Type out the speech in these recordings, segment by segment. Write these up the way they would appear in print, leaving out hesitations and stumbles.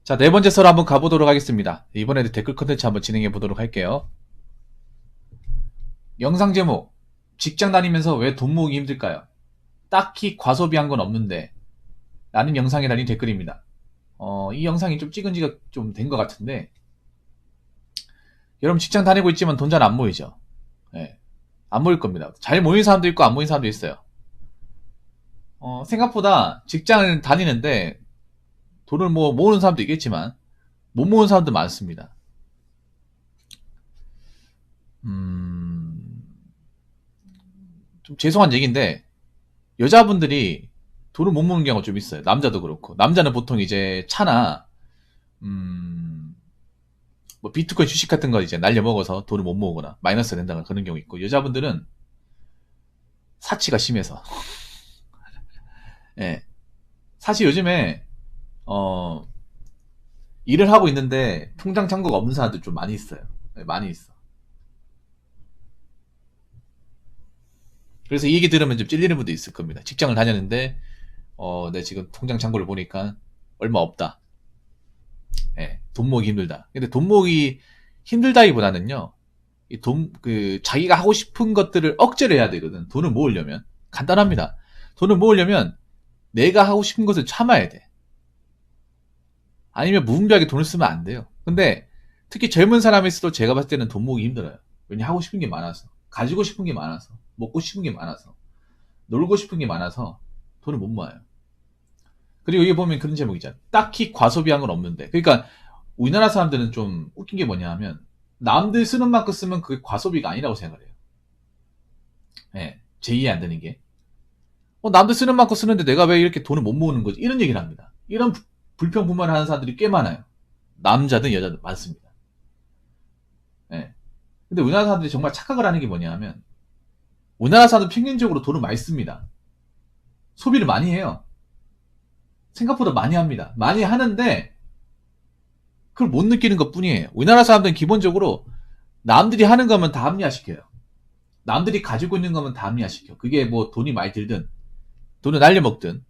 자, 네 번째 썰 한번 가보도록 하겠습니다. 이번에도 댓글 컨텐츠 한번 진행해 보도록 할게요. 영상 제목, 직장 다니면서 왜 돈 모으기 힘들까요? 딱히 과소비한 건 없는데 라는 영상에 달린 댓글입니다. 이 영상이 좀 찍은 지가 좀 된 것 같은데, 여러분 직장 다니고 있지만 돈 잘 안 모이죠? 네, 안 모일 겁니다. 잘 모이는 사람도 있고 안 모이는 사람도 있어요. 생각보다 직장을 다니는데 돈을 뭐 모으는 사람도 있겠지만 못 모으는 사람도 많습니다. 좀 죄송한 얘기인데 여자분들이 돈을 못 모으는 경우가 좀 있어요. 남자도 그렇고. 남자는 보통 이제 차나 뭐 비트코인 주식 같은 거 이제 날려먹어서 돈을 못 모으거나 마이너스가 된다거나 그런 경우 있고, 여자분들은 사치가 심해서 예. 사실 요즘에 일을 하고 있는데 통장 잔고가 없는 사람들 좀 많이 있어요. 네, 많이 있어. 그래서 이 얘기 들으면 좀 찔리는 분도 있을 겁니다. 직장을 다녔는데 내 지금 통장 잔고를 보니까 얼마 없다. 예, 돈 모으기 힘들다. 근데 돈 모으기 힘들다기보다는요, 자기가 하고 싶은 것들을 억제를 해야 되거든. 돈을 모으려면. 간단합니다. 돈을 모으려면 내가 하고 싶은 것을 참아야 돼. 아니면 무분별하게 돈을 쓰면 안 돼요. 근데 특히 젊은 사람일수록 제가 봤을 때는 돈 모으기 힘들어요. 왜냐, 하고 싶은 게 많아서. 가지고 싶은 게 많아서. 먹고 싶은 게 많아서. 놀고 싶은 게 많아서 돈을 못 모아요. 그리고 여기 보면 그런 제목이잖아. 딱히 과소비한 건 없는데. 그러니까 우리나라 사람들은 좀 웃긴 게 뭐냐 하면, 남들 쓰는 만큼 쓰면 그게 과소비가 아니라고 생각을 해요. 예, 제 이해 안 되는 게. 남들 쓰는 만큼 쓰는데 내가 왜 이렇게 돈을 못 모으는 거지? 이런 얘기를 합니다. 이런 불평불만을 하는 사람들이 꽤 많아요. 남자든 여자든 많습니다. 예. 근데 우리나라 사람들이 정말 착각을 하는 게 뭐냐 하면, 우리나라 사람들 평균적으로 돈을 많이 씁니다. 소비를 많이 해요. 생각보다 많이 합니다. 많이 하는데 그걸 못 느끼는 것 뿐이에요. 우리나라 사람들은 기본적으로 남들이 하는 거면 다 합리화시켜요. 남들이 가지고 있는 거면 다 합리화시켜. 그게 뭐 돈이 많이 들든 돈을 날려먹든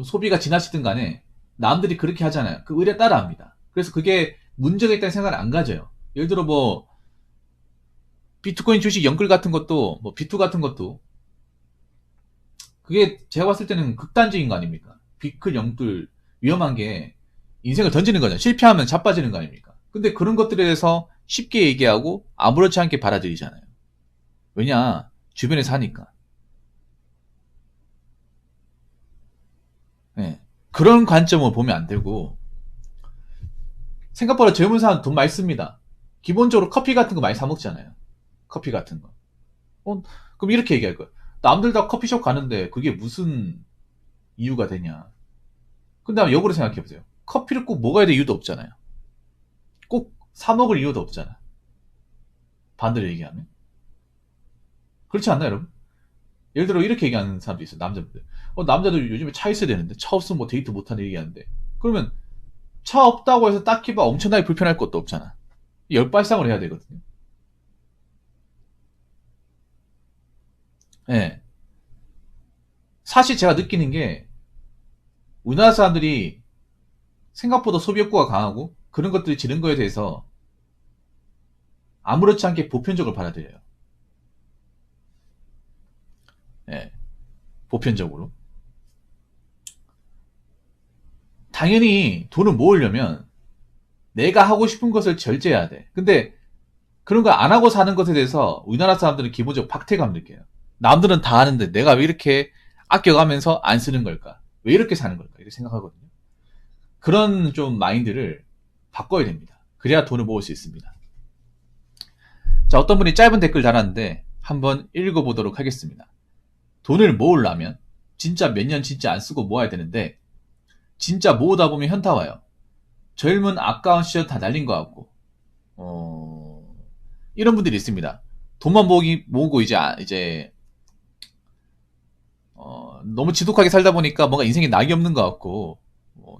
소비가 지나치든 간에 남들이 그렇게 하잖아요. 그 의뢰 따라합니다. 그래서 그게 문제가 있다는 생각을 안 가져요. 예를 들어 뭐 비트코인 주식 연끌 같은 것도, 뭐 비투 같은 것도, 그게 제가 봤을 때는 극단적인 거 아닙니까? 비클 연끌 위험한 게 인생을 던지는 거잖아요. 실패하면 자빠지는 거 아닙니까? 근데 그런 것들에 대해서 쉽게 얘기하고 아무렇지 않게 받아들이잖아요. 왜냐? 주변에서 하니까. 네. 그런 관점을 보면 안 되고, 생각보다 젊은 사람 돈 많이 씁니다. 기본적으로 커피 같은 거 많이 사 먹잖아요. 커피 같은 거. 그럼 이렇게 얘기할 거예요. 남들 다 커피숍 가는데 그게 무슨 이유가 되냐. 근데 한번 역으로 생각해보세요. 커피를 꼭 먹어야 될 이유도 없잖아요. 꼭 사 먹을 이유도 없잖아. 반대로 얘기하면. 그렇지 않나요, 여러분? 예를 들어 이렇게 얘기하는 사람도 있어요. 남자분들. 남자들 요즘에 차 있어야 되는데 차 없으면 뭐 데이트 못하는 얘기하는데, 그러면 차 없다고 해서 딱히 막 엄청나게 불편할 것도 없잖아. 열발상을 해야 되거든요. 예. 네. 사실 제가 느끼는 게, 우리나라 사람들이 생각보다 소비 욕구가 강하고 그런 것들이 지른 거에 대해서 아무렇지 않게 보편적으로 받아들여요. 예. 보편적으로. 당연히 돈을 모으려면 내가 하고 싶은 것을 절제해야 돼. 근데 그런 거 안 하고 사는 것에 대해서 우리나라 사람들은 기본적으로 박탈감 느껴요. 남들은 다 하는데 내가 왜 이렇게 아껴가면서 안 쓰는 걸까? 왜 이렇게 사는 걸까? 이렇게 생각하거든요. 그런 좀 마인드를 바꿔야 됩니다. 그래야 돈을 모을 수 있습니다. 자, 어떤 분이 짧은 댓글 달았는데 한번 읽어보도록 하겠습니다. 돈을 모으려면 진짜 몇 년 진짜 안 쓰고 모아야 되는데, 진짜 모으다 보면 현타 와요. 젊은 아까운 시절 다 날린 것 같고, 이런 분들이 있습니다. 돈만 모으고 이제 너무 지독하게 살다 보니까 뭔가 인생에 낙이 없는 것 같고,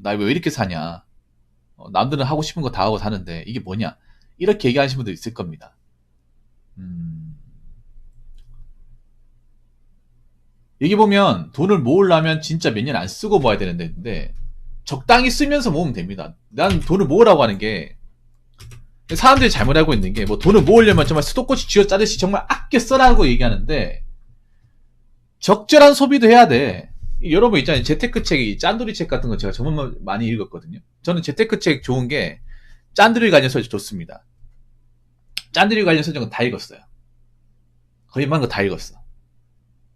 나 왜 이렇게 사냐, 남들은 하고 싶은 거 다 하고 사는데 이게 뭐냐, 이렇게 얘기하시는 분도 있을 겁니다. 여기 보면 돈을 모으려면 진짜 몇 년 안 쓰고 모아야 되는데 적당히 쓰면서 모으면 됩니다. 난 돈을 모으라고 하는 게 사람들이 잘못 알고 있는 게 뭐 돈을 모으려면 정말 수도꼭지 쥐어 짜듯이 정말 아껴 써라고 얘기하는데 적절한 소비도 해야 돼. 여러분 있잖아요. 재테크 책이 짠돌이 책 같은 거 제가 정말 많이 읽었거든요. 저는 재테크 책 좋은 게 짠돌이 관련 서적 좋습니다. 짠돌이 관련 서적은 다 읽었어요. 거의 많은 거 다 읽었어.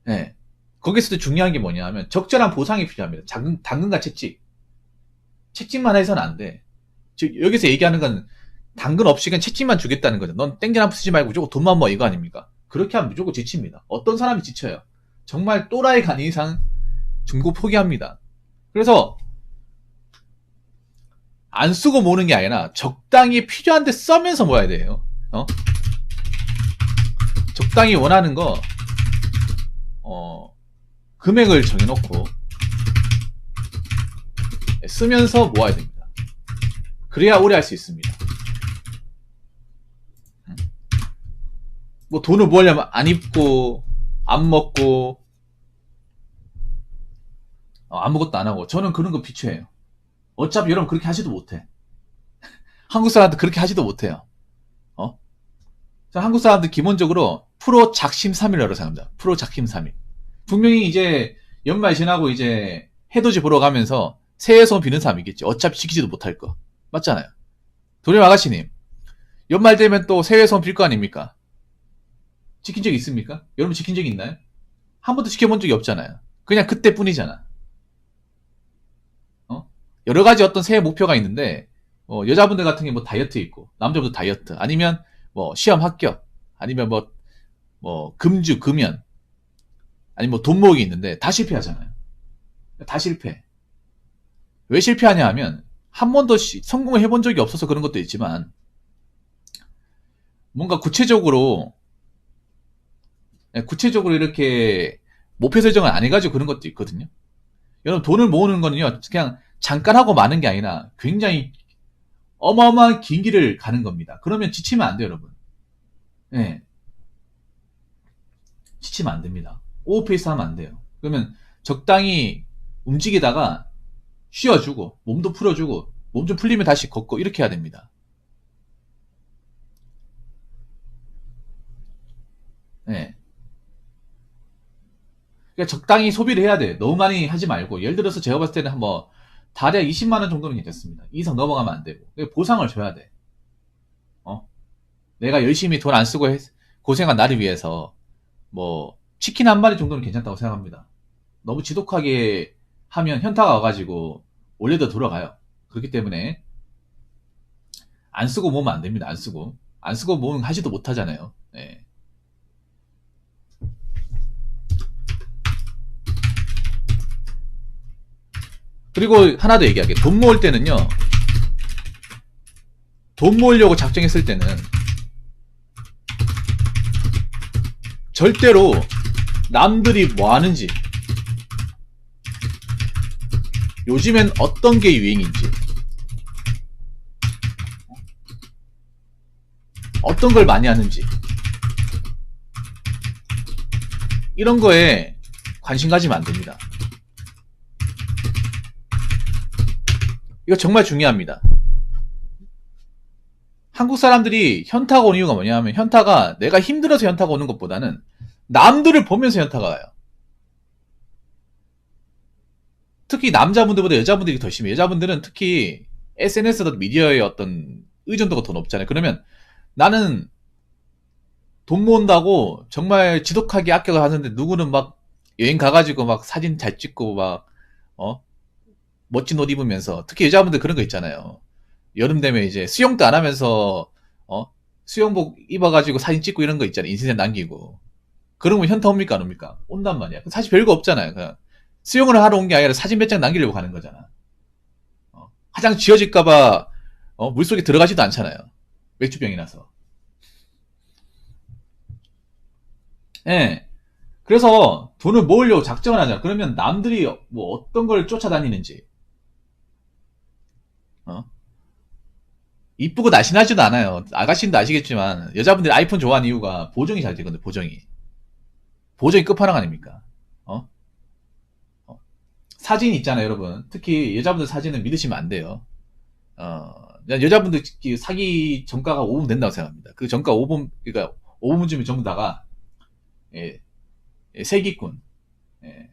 네. 거기서도 중요한 게 뭐냐 하면 적절한 보상이 필요합니다. 당근과 채찍. 채찍만 해서는 안 돼. 즉 여기서 얘기하는 건 당근 없이 그냥 채찍만 주겠다는 거죠. 넌 땡전 한푼 쓰지 말고 무조건 돈만 모아 이거 아닙니까? 그렇게 하면 무조건 지칩니다. 어떤 사람이 지쳐요. 정말 또라이가 아닌 이상 중고 포기합니다. 그래서 안 쓰고 모으는 게 아니라 적당히 필요한데 써면서 모아야 돼요. 적당히 원하는 거 금액을 정해놓고 쓰면서 모아야 됩니다. 그래야 오래 할 수 있습니다. 뭐 돈을 모으려면 안 입고 안 먹고 아무것도 안 하고 저는 그런 거 비추해요. 어차피 여러분 그렇게 하지도 못해. 한국 사람들 그렇게 하지도 못해요. 한국 사람들 기본적으로 프로 작심삼일이라고 생각합니다. 프로 작심삼일. 분명히 이제 연말 지나고 이제 해돋이 보러 가면서 새해 소원 비는 사람이겠지. 어차피 지키지도 못할 거. 맞잖아요. 도림 아가씨님, 연말 되면 또 새해 소원 빌 거 아닙니까? 지킨 적 있습니까? 여러분 지킨 적 있나요? 한 번도 지켜본 적이 없잖아요. 그냥 그때뿐이잖아. 여러 가지 어떤 새해 목표가 있는데 여자분들 같은 게 뭐 다이어트 있고 남자분들 다이어트 아니면 뭐 시험 합격 아니면 뭐 금주 금연 아니면 뭐 돈 모으기 있는데 다 실패하잖아요. 다 실패. 왜 실패하냐 하면 한 번도 성공을 해본 적이 없어서 그런 것도 있지만 뭔가 구체적으로 이렇게 목표 설정을 안 해가지고 그런 것도 있거든요. 여러분 돈을 모으는 거는요 그냥 잠깐 하고 마는 게 아니라 굉장히 어마어마한 긴 길을 가는 겁니다. 그러면 지치면 안 돼요, 여러분. 네. 지치면 안 됩니다. 오버페이스 하면 안 돼요. 그러면 적당히 움직이다가 쉬어주고 몸도 풀어주고 몸 좀 풀리면 다시 걷고 이렇게 해야 됩니다. 네. 그러니까 적당히 소비를 해야 돼. 너무 많이 하지 말고 예를 들어서 제가 봤을 때는 뭐 달에 20만 원 정도는 괜찮습니다. 이상 넘어가면 안 되고 보상을 줘야 돼. 내가 열심히 돈 안 쓰고 고생한 나를 위해서 뭐 치킨 한 마리 정도는 괜찮다고 생각합니다. 너무 지독하게 하면 현타가 와가지고 원래도 돌아가요. 그렇기 때문에 안 쓰고 모으면 안 됩니다. 안 쓰고 모으면 하지도 못하잖아요. 네. 그리고 하나 더 얘기할게요. 돈 모을 때는요. 돈 모으려고 작정했을 때는 절대로 남들이 뭐 하는지 요즘엔 어떤 게 유행인지 어떤 걸 많이 하는지 이런 거에 관심 가지면 안 됩니다. 이거 정말 중요합니다. 한국 사람들이 현타가 오는 이유가 뭐냐면 현타가 내가 힘들어서 현타가 오는 것보다는 남들을 보면서 현타가 와요. 특히 남자분들보다 여자분들이 더 심해요. 여자분들은 특히 SNS나 미디어의 어떤 의존도가 더 높잖아요. 그러면 나는 돈 모은다고 정말 지독하게 아껴가 하는데 누구는 막 여행 가가지고 막 사진 잘 찍고 막 멋진 옷 입으면서 특히 여자분들 그런 거 있잖아요. 여름 되면 이제 수영도 안 하면서 수영복 입어가지고 사진 찍고 이런 거 있잖아요. 인생에 남기고 그런 거 현타 옵니까 안 옵니까? 온단 말이야. 사실 별거 없잖아요. 그냥 수영을 하러 온 게 아니라 사진 몇 장 남기려고 가는 거잖아. 화장 지워질까봐 물속에 들어가지도 않잖아요. 맥주병이 나서. 예. 그래서 돈을 모으려고 작정을 하잖아. 그러면 남들이 뭐 어떤 걸 쫓아다니는지 이쁘고 날씬하지도 않아요. 아가씨도 아시겠지만 여자분들이 아이폰 좋아하는 이유가 보정이 잘 되거든요. 보정이 끝판왕 아닙니까? 사진 있잖아요, 여러분. 특히 여자분들 사진은 믿으시면 안 돼요. 여자분들 사기 정가가 5분 된다고 생각합니다. 그 정가 5분, 그러니까 5분쯤에 전부 다가, 예, 세기꾼, 예,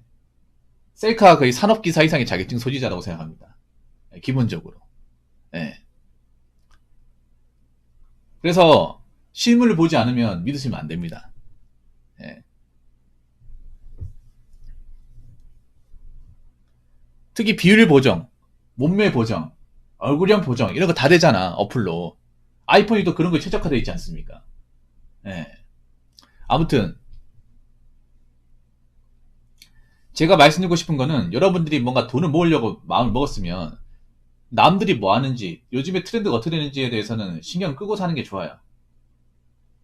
셀카 거의 산업기사 이상의 자격증 소지자라고 생각합니다. 예, 기본적으로. 예. 그래서 실물을 보지 않으면 믿으시면 안 됩니다. 예. 특히 비율 보정, 몸매 보정, 얼굴형 보정 이런 거 다 되잖아, 어플로. 아이폰이 또 그런 거 최적화되어 있지 않습니까? 예. 아무튼 제가 말씀드리고 싶은 거는, 여러분들이 뭔가 돈을 모으려고 마음을 먹었으면 남들이 뭐 하는지, 요즘에 트렌드가 어떻게 되는지에 대해서는 신경 끄고 사는 게 좋아요.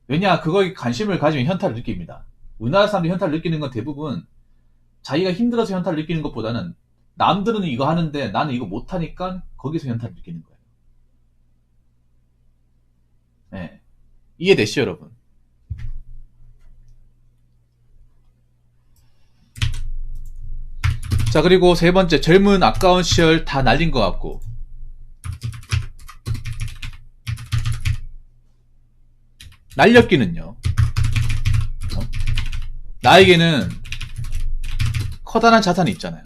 왜냐, 그거에 관심을 가지면 현타를 느낍니다. 우리나라 사람들이 현타를 느끼는 건 대부분 자기가 힘들어서 현타를 느끼는 것보다는 남들은 이거 하는데 나는 이거 못하니까 거기서 현타를 느끼는 거예요. 네. 이해되시죠, 여러분? 자, 그리고 세 번째, 젊은 아까운 시절 다 날린 것 같고. 날렸기는요. 나에게는 커다란 자산이 있잖아요.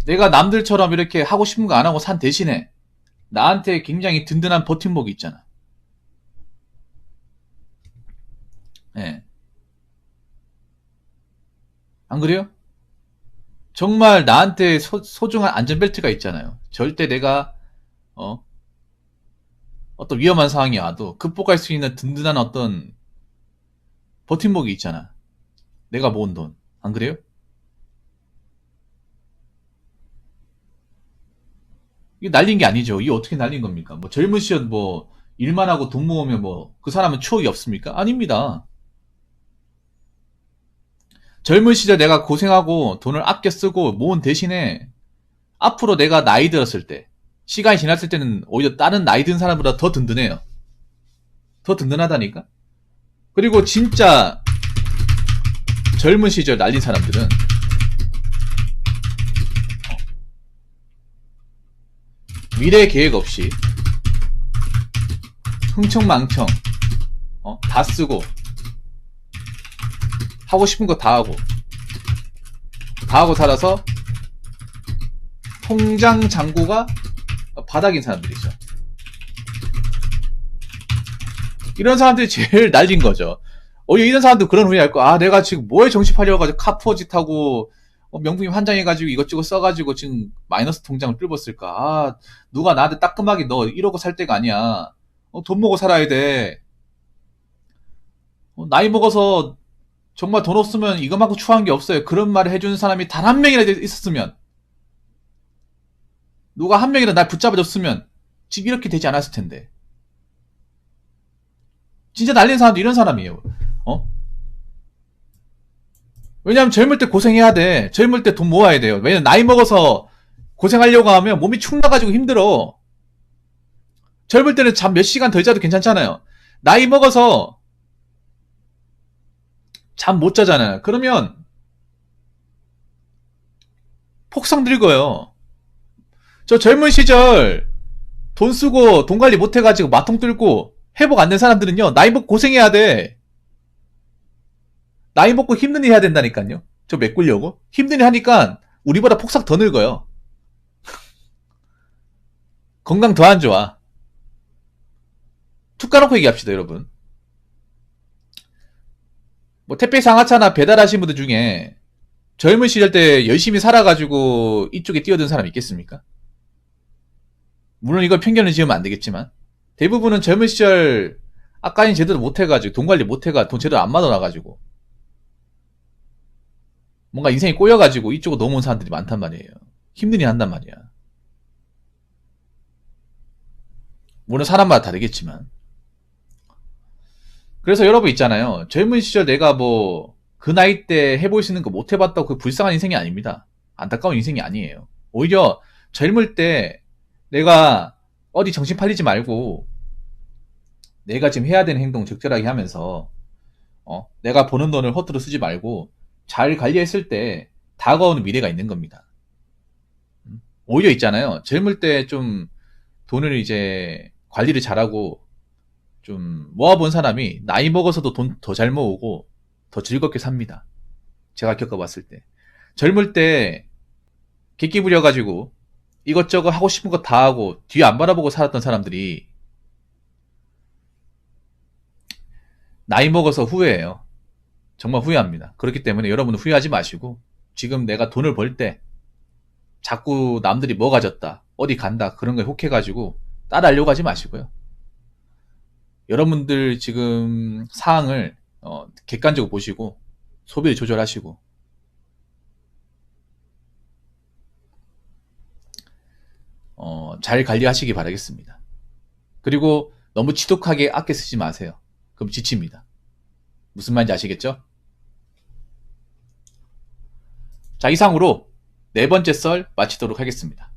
내가 남들처럼 이렇게 하고 싶은 거 안 하고 산 대신에 나한테 굉장히 든든한 버팀목이 있잖아. 예. 안 그래요? 정말 나한테 소중한 안전벨트가 있잖아요. 절대 내가 어, 어떤 위험한 상황이 와도 극복할 수 있는 든든한 어떤 버팀목이 있잖아. 내가 모은 돈. 안 그래요? 이게 날린 게 아니죠. 이게 어떻게 날린 겁니까? 뭐 젊은 시절 뭐 일만 하고 돈 모으면 뭐 그 사람은 추억이 없습니까? 아닙니다. 젊은 시절 내가 고생하고 돈을 아껴 쓰고 모은 대신에 앞으로 내가 나이 들었을 때, 시간이 지났을 때는 오히려 다른 나이 든 사람보다 더 든든해요. 더 든든하다니까? 그리고 진짜 젊은 시절 날린 사람들은 미래 계획 없이 흥청망청 다 쓰고 하고 싶은 거 다 하고 살아서 통장 잔고가 바닥인 사람들이죠. 이런 사람들이 제일 날린 거죠. 이런 사람도 그런 후회 할 거. 아, 내가 지금 뭐에 정신팔려가지고 카푸어짓 하고 명부임 환장해가지고 이것저것 써가지고 지금 마이너스 통장을 뚫었을까. 아, 누가 나한테 따끔하게 너 이러고 살 때가 아니야. 돈 먹고 살아야 돼. 나이 먹어서 정말 돈 없으면 이것만큼 추한 게 없어요. 그런 말을 해주는 사람이 단 한 명이라도 있었으면, 누가 한 명이라도 날 붙잡아줬으면 지금 이렇게 되지 않았을 텐데. 진짜 날린 사람도 이런 사람이에요. 왜냐면 젊을 때 고생해야 돼. 젊을 때 돈 모아야 돼요. 왜냐면 나이 먹어서 고생하려고 하면 몸이 축 나가지고 힘들어. 젊을 때는 잠 몇 시간 더 자도 괜찮잖아요. 나이 먹어서 잠 못 자잖아요. 그러면 폭성 들고요. 저 젊은 시절 돈 쓰고 돈 관리 못 해가지고 마통 들고 회복 안 된 사람들은요, 나이 먹고 고생해야 돼. 나이 먹고 힘든 일 해야 된다니까요. 저 메꾸려고 힘든 일 하니까 우리보다 폭삭 더 늙어요. 건강 더 안 좋아. 툭 까놓고 얘기합시다, 여러분. 뭐 택배 상하차나 배달하신 분들 중에 젊은 시절 때 열심히 살아가지고 이쪽에 뛰어든 사람 있겠습니까? 물론 이건 편견을 지으면 안 되겠지만 대부분은 젊은 시절 아까인 제대로 못해가지고 돈 관리 못해가 돈 제대로 안 받아놔가지고 뭔가 인생이 꼬여가지고 이쪽으로 넘어온 사람들이 많단 말이에요. 힘든 일 한단 말이야. 물론 사람마다 다르겠지만. 그래서 여러분 있잖아요. 젊은 시절 내가 뭐 그 나이 때 해볼 수 있는 거 못 해봤다고 그 불쌍한 인생이 아닙니다. 안타까운 인생이 아니에요. 오히려 젊을 때 내가 어디 정신 팔리지 말고 내가 지금 해야 되는 행동 적절하게 하면서 내가 버는 돈을 허투루 쓰지 말고 잘 관리했을 때 다가오는 미래가 있는 겁니다. 오히려 있잖아요. 젊을 때 좀 돈을 이제 관리를 잘하고 좀 모아본 사람이 나이 먹어서도 돈 더 잘 모으고 더 즐겁게 삽니다. 제가 겪어봤을 때. 젊을 때 객기 부려가지고 이것저것 하고 싶은 거 다 하고 뒤에 안 바라보고 살았던 사람들이 나이 먹어서 후회해요. 정말 후회합니다. 그렇기 때문에 여러분은 후회하지 마시고 지금 내가 돈을 벌 때 자꾸 남들이 뭐 가졌다, 어디 간다 그런 거에 혹해가지고 따라하려고 하지 마시고요. 여러분들 지금 상황을 객관적으로 보시고 소비를 조절하시고 잘 관리하시기 바라겠습니다. 그리고 너무 지독하게 아껴 쓰지 마세요. 그럼 지칩니다. 무슨 말인지 아시겠죠? 자, 이상으로 네 번째 썰 마치도록 하겠습니다.